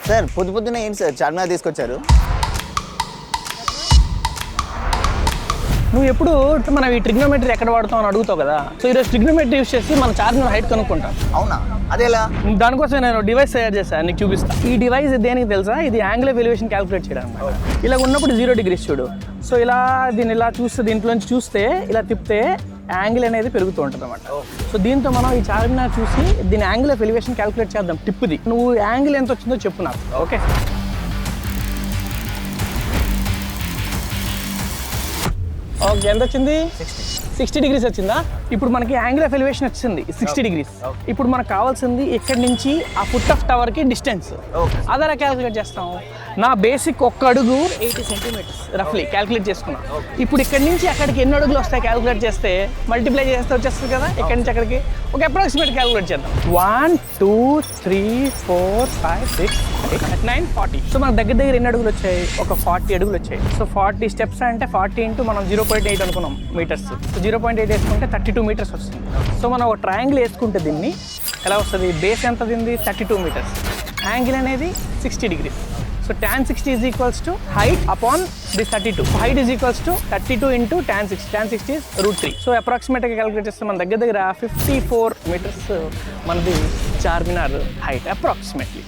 Sir పొద్దున్న ఏంటి sir Charminar తీసుకొచ్చారు? నువ్వు ఎప్పుడు మనం ఈ ట్రిగ్నోమెట్రీ ఎక్కడ వాడతాం అని అడుగుతావు కదా. సో ఈరోజు ట్రిగ్నోమెట్రీ యూస్ చేసి మన చార్మినార్ హైట్ కనుక్కుంటాం. అవునా? అదేలా? దానికోసం నేను డివైస్ తయారు చేశాను, నీకు చూపిస్తా. ఈ డివైస్ దేనికి తెలుసా? ఇది యాంగిల్ ఆఫ్ ఎలివేషన్ క్యాలిక్యులేట్ చేయడానికి. ఇలా ఉన్నప్పుడు 0 degrees చూడు. సో ఇలా దీన్ని ఇలా చూస్తే, దీంట్లోంచి చూస్తే ఇలా తిప్పితే యాంగిల్ అనేది పెరుగుతూ ఉంటుంది అనమాట. సో దీంతో మనం ఈ చార్మినార్ చూసి దీని యాంగిల్ ఆఫ్ ఎలివేషన్ క్యాలిక్యులేట్ చేద్దాం. టిప్పుది నువ్వు యాంగిల్ ఎంత వచ్చిందో చెప్పు నాకు. ఓకే, ఓకే, ఎంత వచ్చింది? 60 degrees వచ్చిందా? ఇప్పుడు మనకి యాంగిల్ ఆఫ్ ఎలివేషన్ వచ్చింది 60 degrees. ఇప్పుడు మనకు కావాల్సింది ఇక్కడి నుంచి ఆ ఫుట్ ఆఫ్ టవర్ కి డిస్టెన్స్. అదలా క్యాలిక్యులేట్ చేస్తాం. నా బేసిక్ ఒక్క అడుగు 80 centimeters రఫ్లీ క్యాలిక్యులేట్ చేసుకున్నా. ఇప్పుడు ఇక్కడి నుంచి అక్కడికి ఎన్ని అడుగులు వస్తాయి క్యాలిక్యులేట్ చేస్తే మల్టిప్లై చేస్తే వచ్చేస్తుంది కదా. ఇక్కడి నుంచి అక్కడికి ఒక అప్రాక్సిమేట్ క్యాలిక్యులేట్ చేద్దాం. 1 2 3 4 5 6 8 9 40. సో మనకు దగ్గర ఎన్ని అడుగులు వచ్చాయి? ఒక 40 అడుగులు వచ్చాయి. సో 40 steps అంటే 40 ఇంటూ మనం 0.8 అనుకున్నాం మీటర్స్. సో 0.8 వేసుకుంటే 32 meters వస్తుంది. సో మనం ఒక ట్రయాంగిల్ వేసుకుంటే దీన్ని ఎలా వస్తుంది? బేస్ ఎంత ఉంది? 32 meters. యాంగిల్ అనేది 60 degrees. So tan 60 is equals to height upon this 32. Height is equals to 32 into tan 60. Tan 60 is √3. So అప్రాక్సిమేట్గా క్యాలిక్యులేట్ చేస్తే మన దగ్గర 54 meters మనది చార్మినార్ హైట్ అప్రాక్సిమేట్లీ.